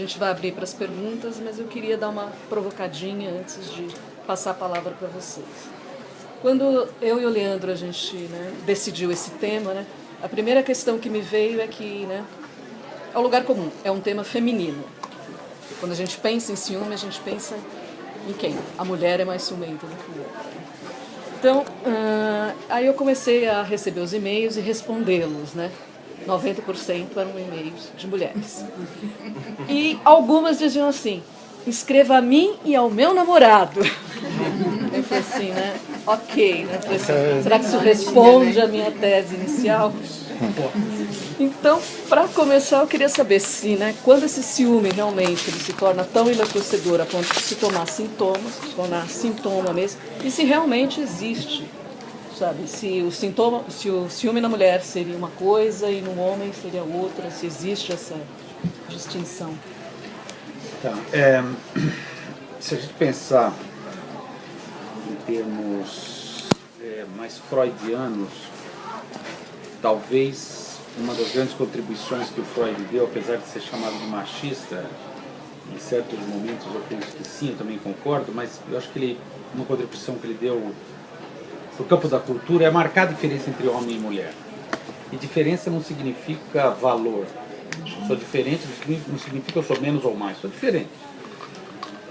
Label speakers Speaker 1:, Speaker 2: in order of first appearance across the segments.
Speaker 1: gente vai abrir para as perguntas, mas eu queria dar uma provocadinha antes de passar a palavra para vocês. Quando eu e o Leandro, a gente decidiu esse tema, a primeira questão que me veio é que é o lugar comum, é um tema feminino. Quando a gente pensa em ciúme, a gente pensa em quem? A mulher é mais ciumenta do que o homem. Então, aí eu comecei a receber os e-mails e respondê-los, 90% eram e-mails de mulheres. E algumas diziam assim: escreva a mim e ao meu namorado. Eu falei assim, ok, falei assim, será que isso responde à minha tese inicial? Então, para começar, eu queria saber se, quando esse ciúme realmente ele se torna tão enlouquecedor a ponto de se tornar sintoma mesmo, e se realmente existe, sabe? Se o ciúme na mulher seria uma coisa e no homem seria outra, se existe essa distinção.
Speaker 2: Tá, se a gente pensar em termos mais freudianos, talvez uma das grandes contribuições que o Freud deu, apesar de ser chamado de machista, em certos momentos eu penso que sim, eu também concordo, mas eu acho que uma contribuição que ele deu para o campo da cultura é marcar a diferença entre homem e mulher. E diferença não significa valor. Eu sou diferente não significa eu sou menos ou mais, sou diferente.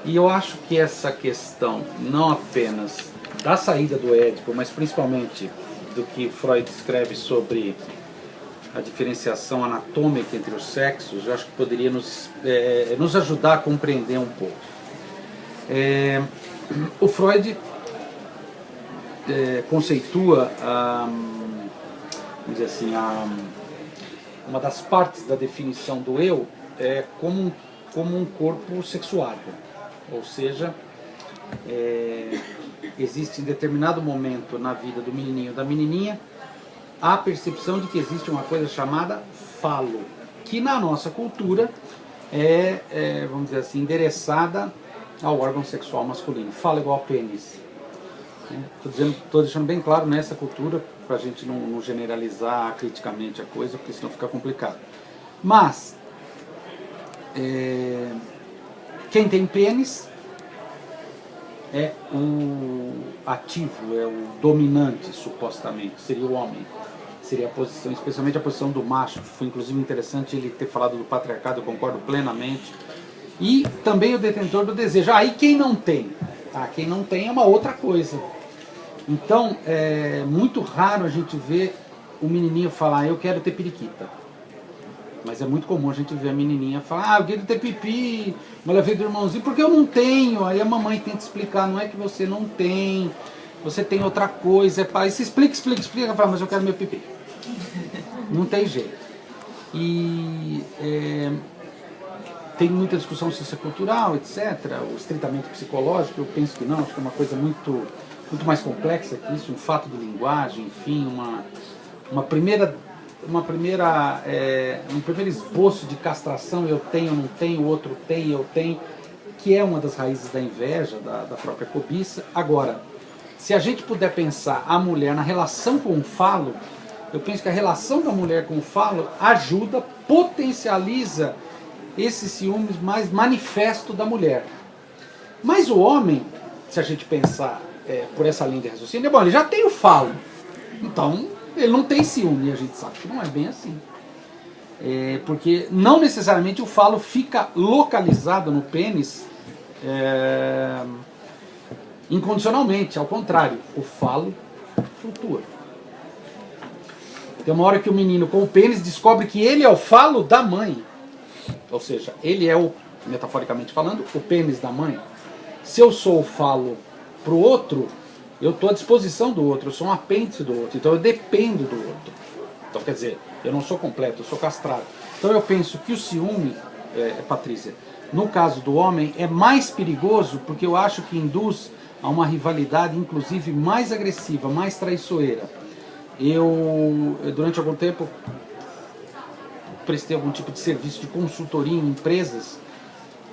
Speaker 2: E eu acho que essa questão, não apenas da saída do Édipo, mas principalmente do que Freud escreve sobre a diferenciação anatômica entre os sexos, eu acho que poderia nos ajudar a compreender um pouco. O Freud conceitua, vamos dizer assim, uma das partes da definição do eu como um corpo sexuado, ou seja, existe em determinado momento na vida do menininho ou da menininha a percepção de que existe uma coisa chamada falo, que na nossa cultura vamos dizer assim, endereçada ao órgão sexual masculino. Falo igual a pênis. Estou deixando bem claro nessa cultura, para a gente não generalizar criticamente a coisa, porque senão fica complicado. Mas, quem tem pênis é o ativo, é o dominante, supostamente, seria o homem. Seria a posição, especialmente a posição do macho. Foi inclusive interessante ele ter falado do patriarcado, eu concordo plenamente. E também o detentor do desejo. Aí quem não tem? Quem não tem é uma outra coisa. Então, é muito raro a gente ver o menininho falar, eu quero ter periquita. Mas é muito comum a gente ver a menininha falar, eu quero ter pipi, mas ela veio do irmãozinho, porque eu não tenho. Aí a mamãe tenta explicar, não é que você não tem, você tem outra coisa. Aí se explica, ela fala, mas eu quero meu pipi. Não tem jeito. E tem muita discussão sociocultural, etc., o estritamente psicológico, eu penso que não, acho que é uma coisa muito mais complexa que isso, um fato de linguagem, enfim, um primeiro esboço de castração, eu tenho, não tenho, o outro tem, eu tenho, que é uma das raízes da inveja, da própria cobiça. Agora, se a gente puder pensar a mulher na relação com o falo, eu penso que a relação da mulher com o falo ajuda, potencializa esse ciúmes mais manifesto da mulher. Mas o homem, se a gente pensar por essa linha de raciocínio, ele já tem o falo, então ele não tem ciúme, e a gente sabe que não é bem assim. Porque não necessariamente o falo fica localizado no pênis incondicionalmente, ao contrário, o falo flutua. Tem uma hora que o menino com o pênis descobre que ele é o falo da mãe. Ou seja, ele é, metaforicamente falando, o pênis da mãe. Se eu sou o falo para o outro, eu estou à disposição do outro, eu sou um apêndice do outro, então eu dependo do outro. Então, quer dizer, eu não sou completo, eu sou castrado. Então eu penso que o ciúme, Patrícia, no caso do homem, é mais perigoso porque eu acho que induz a uma rivalidade, inclusive, mais agressiva, mais traiçoeira. Eu, durante algum tempo, prestei algum tipo de serviço de consultoria em empresas,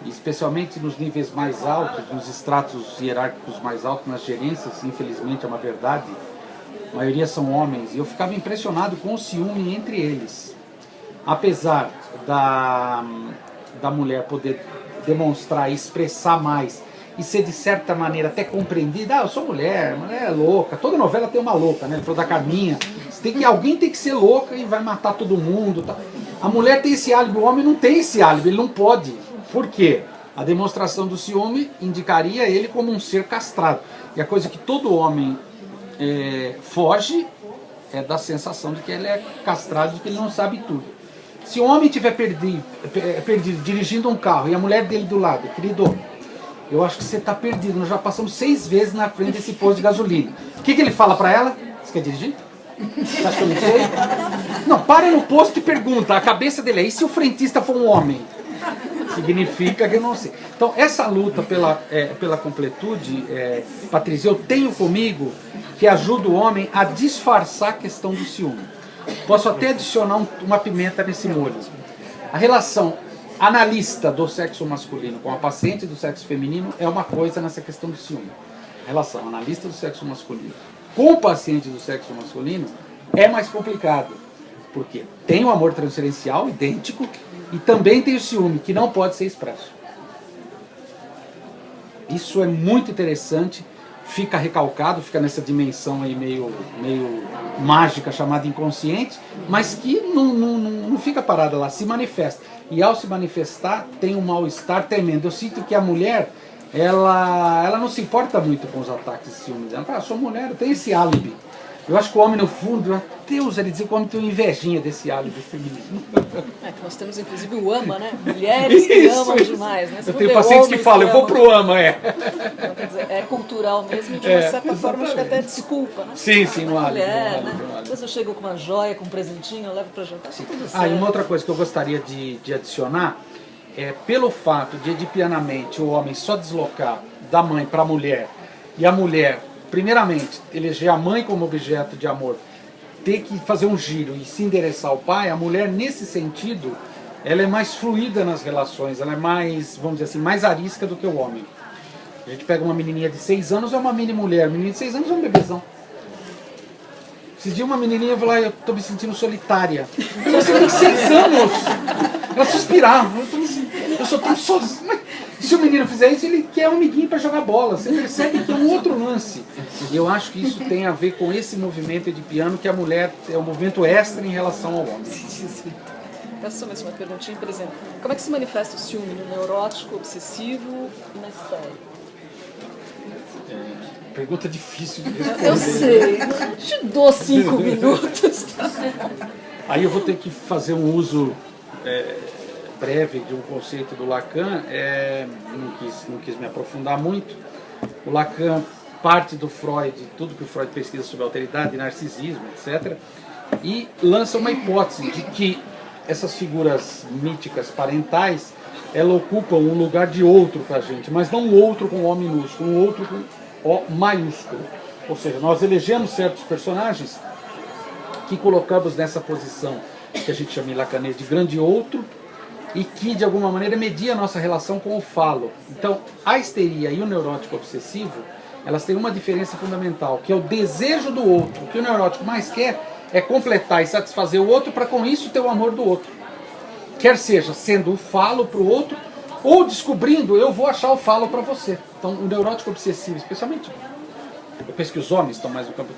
Speaker 2: especialmente nos níveis mais altos, nos estratos hierárquicos mais altos, nas gerências, infelizmente é uma verdade, a maioria são homens, e eu ficava impressionado com o ciúme entre eles. Apesar da mulher poder demonstrar e expressar mais e ser de certa maneira até compreendida. Eu sou mulher é louca, toda novela tem uma louca, né? Ele falou da Carminha, alguém tem que ser louca e vai matar todo mundo, tá? A mulher tem esse álibi, o homem não tem esse álibi, ele não pode. Por quê? A demonstração do ciúme indicaria ele como um ser castrado. E a coisa que todo homem foge é da sensação de que ele é castrado, de que ele não sabe tudo. Se o homem estiver perdido dirigindo um carro e a mulher dele do lado, querido, eu acho que você está perdido, nós já passamos 6 vezes na frente desse posto de gasolina. O que ele fala para ela? Você quer dirigir? Você acha que eu não sei? Não, para no posto e pergunta. A cabeça dele é: e se o frentista for um homem? Significa que eu não sei. Então, essa luta pela completude, Patrícia, eu tenho comigo que ajuda o homem a disfarçar a questão do ciúme. Posso até adicionar uma pimenta nesse molho. A relação analista do sexo masculino com a paciente do sexo feminino é uma coisa nessa questão do ciúme. A relação analista do sexo masculino com o paciente do sexo masculino é mais complicado, porque tem o amor transferencial idêntico e também tem o ciúme, que não pode ser expresso. Isso é muito interessante, fica recalcado, fica nessa dimensão aí meio mágica chamada inconsciente, mas que não fica parada lá, se manifesta. E ao se manifestar, tem um mal-estar tremendo. Eu sinto que a mulher, ela não se importa muito com os ataques de ciúmes. Ela fala: sou mulher, eu tenho esse álibi. Eu acho que o homem, no fundo, meu Deus, ele diz que o homem tem uma invejinha desse álibi feminino.
Speaker 1: Que nós temos, inclusive, o AMA, né? Mulheres que amam demais, né?
Speaker 2: Eu tenho pacientes que falam: eu vou pro AMA,
Speaker 1: Então, quer dizer, é cultural mesmo, de uma certa forma, acho que até desculpa, né?
Speaker 2: Sim, no álibi.
Speaker 1: Mulher, né? Às vezes eu chego com uma joia, com um presentinho, eu levo pra jantar, tá tudo certo.
Speaker 2: E uma outra coisa que eu gostaria de adicionar é, pelo fato de edipianamente o homem só deslocar da mãe para a mulher, e a mulher, primeiramente, eleger a mãe como objeto de amor, ter que fazer um giro e se endereçar ao pai, a mulher, nesse sentido, ela é mais fluida nas relações, ela é mais, vamos dizer assim, mais arisca do que o homem. A gente pega uma menininha de 6 anos, é uma mini mulher, menina de 6 anos é um bebezão. Esses dias uma menininha falou: eu tô me sentindo solitária. Você tem 6 anos! Ela suspirava. Eu só tô sozinha. Se o menino fizer isso, ele quer um amiguinho para jogar bola. Você percebe que é um outro lance. E eu acho que isso tem a ver com esse movimento edipiano, que a mulher é um movimento extra em relação ao homem.
Speaker 1: Peço só mais uma perguntinha, por exemplo. Como é que se manifesta o ciúme no neurótico, obsessivo e na histérica?
Speaker 2: Pergunta difícil de responder.
Speaker 1: Eu sei, te dou 5 minutos.
Speaker 2: Aí eu vou ter que fazer um uso breve de um conceito do Lacan. Não quis me aprofundar muito. O Lacan parte do Freud, tudo que o Freud pesquisa sobre alteridade, narcisismo, etc. E lança uma hipótese de que essas figuras míticas parentais, elas ocupam um lugar de outro para a gente, mas não um outro com O minúsculo, um outro com O maiúsculo. Ou seja, nós elegemos certos personagens que colocamos nessa posição que a gente chama em lacanês de grande outro e que de alguma maneira media a nossa relação com o falo. Então, a histeria e o neurótico obsessivo, elas têm uma diferença fundamental, que é o desejo do outro. O que o neurótico mais quer é completar e satisfazer o outro para com isso ter o amor do outro. Quer seja sendo o falo para o outro, ou descobrindo: eu vou achar o falo para você. Então, o neurótico obsessivo, especialmente, eu penso que os homens estão mais no campo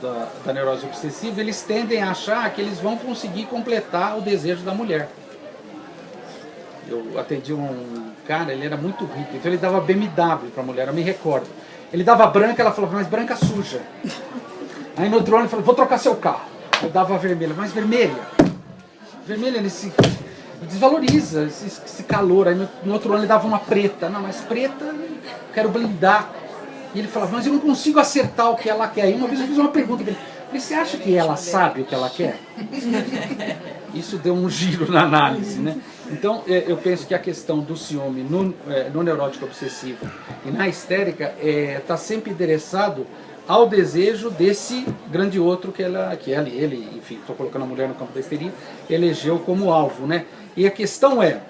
Speaker 2: da neurose obsessiva, eles tendem a achar que eles vão conseguir completar o desejo da mulher. Eu atendi um cara, ele era muito rico, então ele dava BMW para a mulher, eu me recordo. Ele dava branca, ela falava: mas branca suja. Aí no outro ano ele falou: vou trocar seu carro. Eu dava vermelha, mas vermelha. Vermelha desvaloriza esse calor. Aí no outro ano ele dava uma preta. Não, mas preta eu quero blindar. E ele falava: mas eu não consigo acertar o que ela quer. Aí uma vez eu fiz uma pergunta para ele: você acha que ela sabe o que ela quer? Isso deu um giro na análise, né? Então eu penso que a questão do ciúme no neurótico obsessivo e na histérica está sempre endereçado ao desejo desse grande outro que ele, enfim, estou colocando a mulher no campo da histeria, elegeu como alvo, né? E a questão é: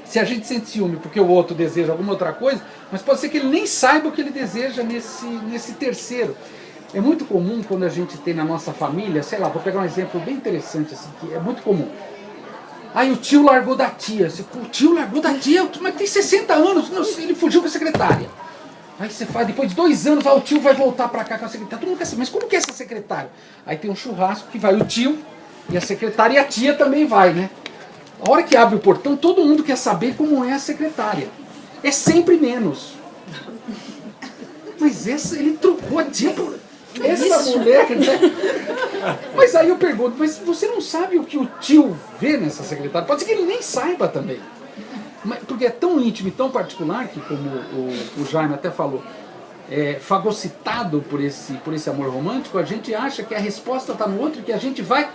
Speaker 2: se a gente sente ciúme porque o outro deseja alguma outra coisa, mas pode ser que ele nem saiba o que ele deseja nesse terceiro. É muito comum quando a gente tem na nossa família, sei lá, vou pegar um exemplo bem interessante, assim, que é muito comum. Aí o tio largou da tia. O tio largou da tia, mas tem 60 anos, ele fugiu com a secretária. Aí você fala, depois de 2 anos, o tio vai voltar pra cá com a secretária. Todo mundo quer saber, mas como que é essa secretária? Aí tem um churrasco que vai o tio e a secretária, e a tia também vai, né? A hora que abre o portão, todo mundo quer saber como é a secretária. É sempre menos. Mas ele trocou a tia por essa mulher, né? Mas aí eu pergunto, mas você não sabe o que o tio vê nessa secretária? Pode ser que ele nem saiba também. Porque é tão íntimo e tão particular que, como o Jaime até falou, fagocitado por esse amor romântico, a gente acha que a resposta está no outro e que a gente vai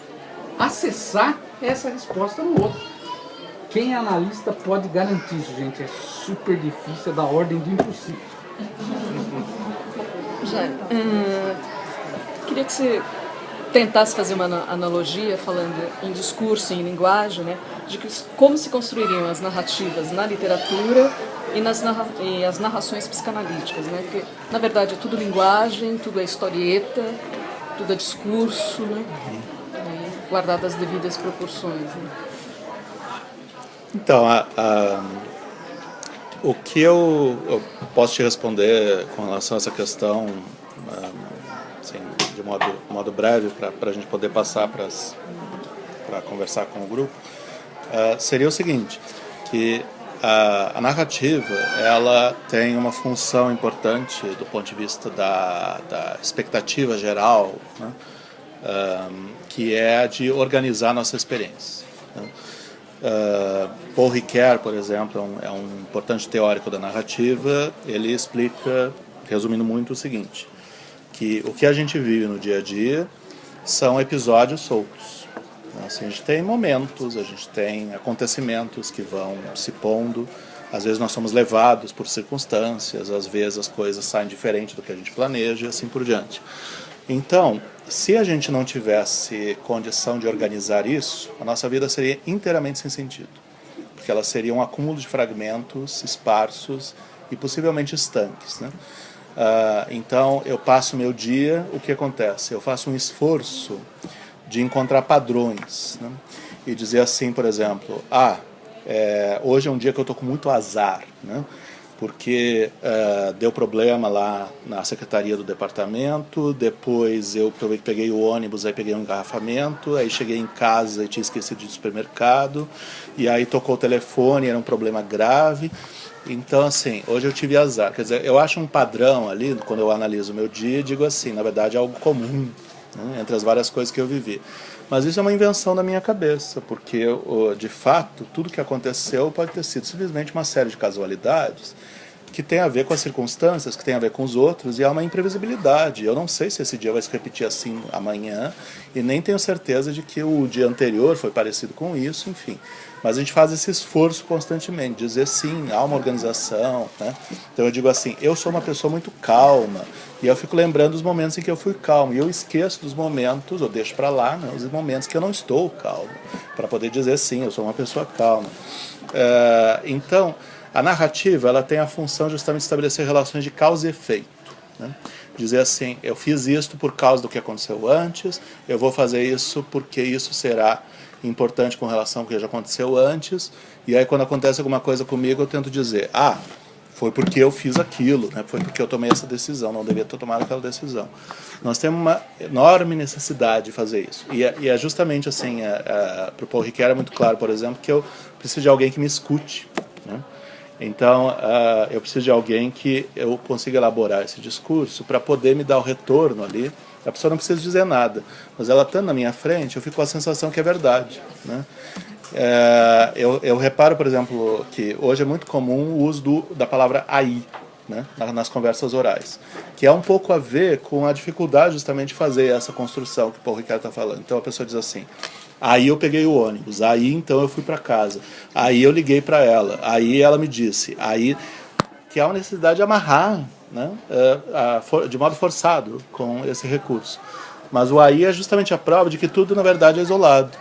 Speaker 2: acessar essa resposta no outro. Quem é analista pode garantir isso, gente. É super difícil, é da ordem do impossível.
Speaker 1: Jaime, queria que você tentasse fazer uma analogia, falando em discurso, em linguagem, né, de como se construiriam as narrativas na literatura e as narrações psicanalíticas, né, porque, na verdade, é tudo linguagem, tudo é historieta, tudo é discurso, né, guardado as devidas proporções. Né.
Speaker 3: Então, o que eu posso te responder com relação a essa questão, assim, de modo breve, para a gente poder passar para conversar com o grupo, seria o seguinte, que a narrativa, ela tem uma função importante do ponto de vista da expectativa geral, né, que é a de organizar a nossa experiência. Né. Paul Ricoeur, por exemplo, é um importante teórico da narrativa. Ele explica, resumindo muito, o seguinte, que o que a gente vive no dia a dia são episódios soltos. Assim, a gente tem momentos, a gente tem acontecimentos que vão se pondo, às vezes nós somos levados por circunstâncias, às vezes as coisas saem diferente do que a gente planeja e assim por diante. Então, se a gente não tivesse condição de organizar isso, a nossa vida seria inteiramente sem sentido, porque ela seria um acúmulo de fragmentos esparsos e possivelmente estanques, né? Então, eu passo meu dia, o que acontece? Eu faço um esforço de encontrar padrões, né? E dizer assim, por exemplo, hoje é um dia que eu estou com muito azar, né? Porque deu problema lá na secretaria do departamento, depois eu peguei o ônibus, aí peguei um engarrafamento, aí cheguei em casa e tinha esquecido de ir no supermercado, e aí tocou o telefone, era um problema grave. Então, assim, hoje eu tive azar. Quer dizer, eu acho um padrão ali, quando eu analiso o meu dia, digo assim, na verdade é algo comum, né, entre as várias coisas que eu vivi. Mas isso é uma invenção da minha cabeça, porque, de fato, tudo que aconteceu pode ter sido simplesmente uma série de casualidades que tem a ver com as circunstâncias, que tem a ver com os outros, e há uma imprevisibilidade. Eu não sei se esse dia vai se repetir assim amanhã, e nem tenho certeza de que o dia anterior foi parecido com isso, enfim. Mas a gente faz esse esforço constantemente, dizer sim, há uma organização, né? Então eu digo assim, eu sou uma pessoa muito calma, e eu fico lembrando dos momentos em que eu fui calmo, e eu esqueço dos momentos, ou deixo para lá, né, os momentos que eu não estou calmo, para poder dizer sim, eu sou uma pessoa calma. Então, a narrativa, ela tem a função justamente de estabelecer relações de causa e efeito, né? Dizer assim, eu fiz isto por causa do que aconteceu antes, eu vou fazer isso porque isso será importante com relação ao que já aconteceu antes, e aí quando acontece alguma coisa comigo eu tento dizer, foi porque eu fiz aquilo, né? Foi porque eu tomei essa decisão, não devia ter tomado aquela decisão. Nós temos uma enorme necessidade de fazer isso, e é justamente assim, para o Paul Ricoeur é muito claro, por exemplo, que eu preciso de alguém que me escute, né? Então, eu preciso de alguém que eu consiga elaborar esse discurso para poder me dar o retorno ali. A pessoa não precisa dizer nada, mas ela estando na minha frente, eu fico com a sensação que é verdade, né? Eu reparo, por exemplo, que hoje é muito comum o uso da palavra aí, né, nas conversas orais, que é um pouco a ver com a dificuldade justamente de fazer essa construção que o Paul Ricoeur está falando. Então a pessoa diz assim, aí eu peguei o ônibus, aí então eu fui para casa, aí eu liguei para ela, aí ela me disse, aí que há uma necessidade de amarrar, né, de modo forçado com esse recurso. Mas o aí é justamente a prova de que tudo na verdade é isolado,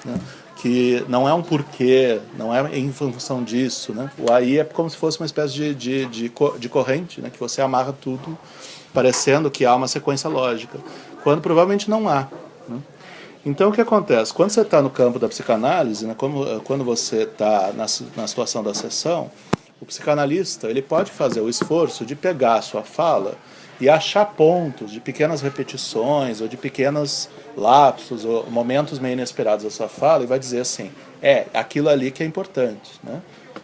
Speaker 3: né? Que não é um porquê, não é em função disso, né? O aí é como se fosse uma espécie de corrente, né? Que você amarra tudo parecendo que há uma sequência lógica, quando provavelmente não há, né? Então, o que acontece? Quando você está no campo da psicanálise, né, quando você está na situação da sessão, o psicanalista ele pode fazer o esforço de pegar a sua fala e achar pontos de pequenas repetições ou de pequenos lapsos ou momentos meio inesperados da sua fala e vai dizer assim, aquilo ali que é importante, né?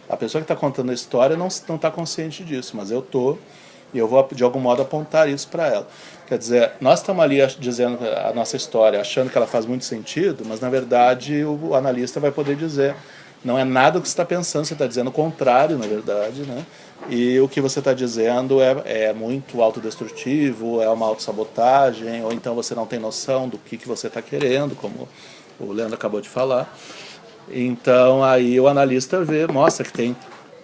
Speaker 3: A pessoa que está contando a história não está consciente disso, mas eu estou e eu vou de algum modo apontar isso para ela. Quer dizer, nós estamos ali dizendo a nossa história, achando que ela faz muito sentido, mas na verdade o analista vai poder dizer, não é nada o que você está pensando, você está dizendo o contrário, na verdade, né? E o que você está dizendo é muito autodestrutivo, é uma autossabotagem, ou então você não tem noção do que você está querendo, como o Leandro acabou de falar. Então aí o analista mostra que tem,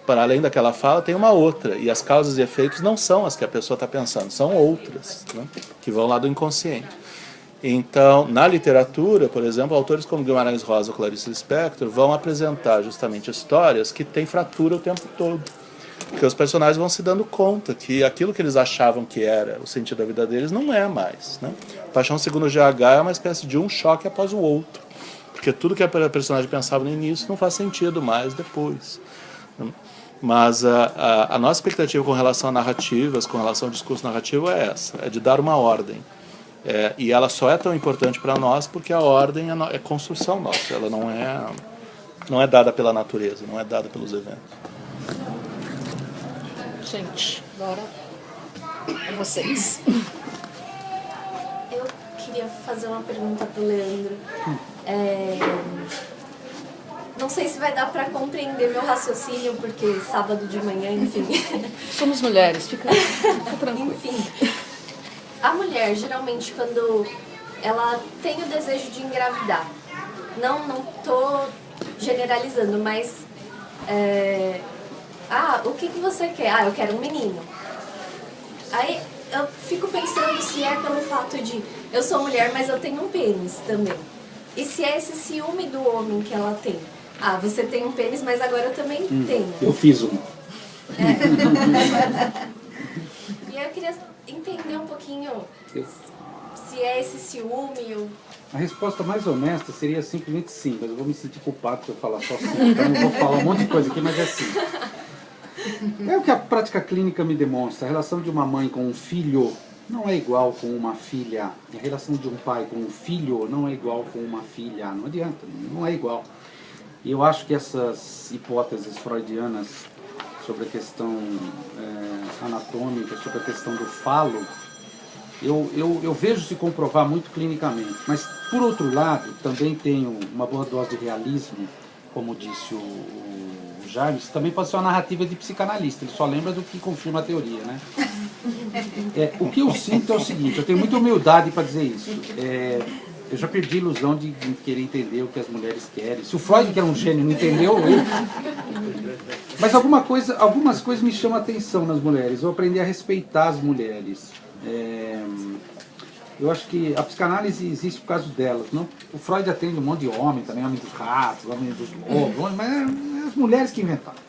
Speaker 3: para além daquela fala, tem uma outra. E as causas e efeitos não são as que a pessoa está pensando, são outras, né, que vão lá do inconsciente. Então, na literatura, por exemplo, autores como Guimarães Rosa ou Clarice Lispector vão apresentar justamente histórias que têm fratura o tempo todo. Porque os personagens vão se dando conta que aquilo que eles achavam que era o sentido da vida deles não é mais, né? Paixão segundo GH é uma espécie de um choque após o outro. Porque tudo que a personagem pensava no início não faz sentido mais depois. Mas a nossa expectativa com relação a narrativas, com relação ao discurso narrativo é essa, é de dar uma ordem. E ela só é tão importante para nós porque a ordem é construção nossa, ela não é dada pela natureza, não é dada pelos eventos.
Speaker 1: Gente, agora é vocês.
Speaker 4: Eu queria fazer uma pergunta pro Leandro. Não sei se vai dar para compreender meu raciocínio, porque sábado de manhã, enfim.
Speaker 1: Somos mulheres, fica tranquilo.
Speaker 4: Enfim, a mulher, geralmente, quando ela tem o desejo de engravidar, não tô generalizando, mas... o que você quer? Eu quero um menino. Aí eu fico pensando se é pelo fato de eu sou mulher, mas eu tenho um pênis também. E se é esse ciúme do homem que ela tem. Você tem um pênis, mas agora eu também tenho.
Speaker 2: Eu fiz um.
Speaker 4: E eu queria entender um pouquinho se é esse ciúme.
Speaker 2: A resposta mais honesta seria simplesmente sim, mas eu vou me sentir culpado se eu falar só sim. Então eu vou falar um monte de coisa aqui, mas é sim. É o que a prática clínica me demonstra. A relação de uma mãe com um filho não é igual com uma filha. A relação de um pai com um filho não é igual com uma filha. Não adianta, não é igual. E eu acho que essas hipóteses freudianas sobre a questão anatômica, sobre a questão do falo, eu vejo se comprovar muito clinicamente. Mas, por outro lado, também tenho uma boa dose de realismo, como disse o Jarvis, também pode ser uma narrativa de psicanalista, ele só lembra do que confirma a teoria, né? O que eu sinto é o seguinte, eu tenho muita humildade para dizer isso. Eu já perdi a ilusão de querer entender o que as mulheres querem. Se o Freud, que era um gênio, não entendeu, Mas algumas coisas me chamam a atenção nas mulheres. Eu aprendi a respeitar as mulheres. Eu acho que a psicanálise existe por causa delas. Não? O Freud atende um monte de homem também, homem dos ratos, homem dos lobos, mas é as mulheres que inventaram.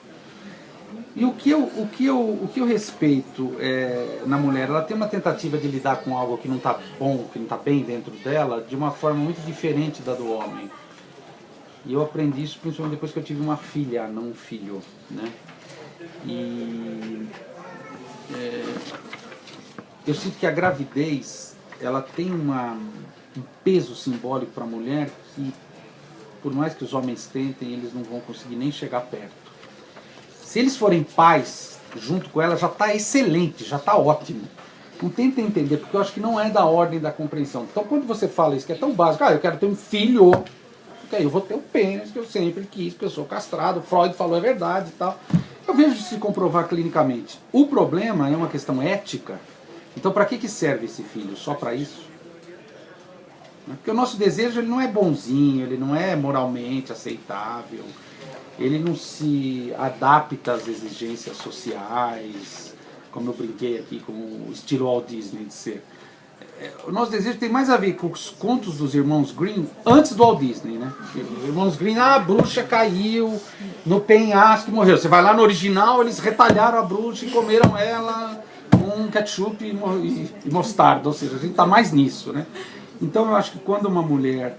Speaker 2: E o que eu respeito na mulher, ela tem uma tentativa de lidar com algo que não está bom, que não está bem dentro dela, de uma forma muito diferente da do homem. E eu aprendi isso principalmente depois que eu tive uma filha, não um filho, né? E eu sinto que a gravidez, ela tem um peso simbólico para a mulher que, por mais que os homens tentem, eles não vão conseguir nem chegar perto. Se eles forem pais junto com ela, já está excelente, já está ótimo. Não tenta entender, porque eu acho que não é da ordem da compreensão. Então, quando você fala isso, que é tão básico, eu quero ter um filho, porque aí eu vou ter o pênis que eu sempre quis, porque eu sou castrado, Freud falou é verdade e tal. Eu vejo se comprovar clinicamente. O problema é uma questão ética. Então, para que serve esse filho? Só para isso? Porque o nosso desejo ele não é bonzinho, ele não é moralmente aceitável. Ele não se adapta às exigências sociais, como eu brinquei aqui com o estilo Walt Disney de ser. O nosso desejo tem mais a ver com os contos dos irmãos Grimm antes do Walt Disney, né? Os irmãos Grimm, a bruxa caiu no penhasco e morreu. Você vai lá no original, eles retalharam a bruxa e comeram ela com ketchup e mostarda, ou seja, a gente está mais nisso, né? Então eu acho que quando uma mulher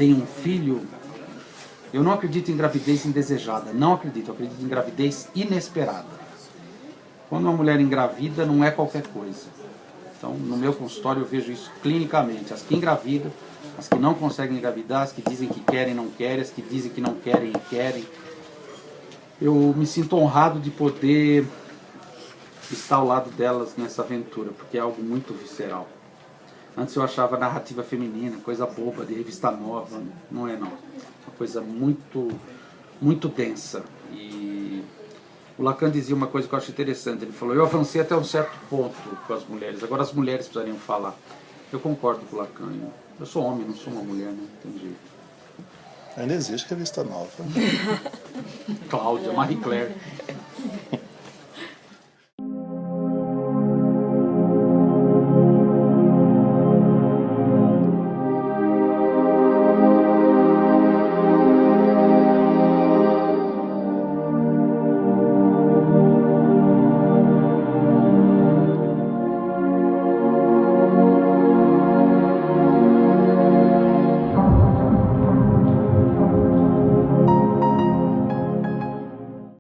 Speaker 2: tem um filho, eu não acredito em gravidez indesejada, não acredito, eu acredito em gravidez inesperada. Quando uma mulher engravida, não é qualquer coisa. Então, no meu consultório eu vejo isso clinicamente, as que engravidam, as que não conseguem engravidar, as que dizem que querem e não querem, as que dizem que não querem e querem. Eu me sinto honrado de poder estar ao lado delas nessa aventura, porque é algo muito visceral. Antes eu achava narrativa feminina, coisa boba, de revista nova, não é não. É uma coisa muito, muito densa. E o Lacan dizia uma coisa que eu acho interessante, ele falou, eu avancei até um certo ponto com as mulheres, agora as mulheres precisariam falar. Eu concordo com o Lacan, eu sou homem, não sou uma mulher, né? Não tem jeito.
Speaker 3: Ainda existe revista nova.
Speaker 2: Cláudia, Marie Claire.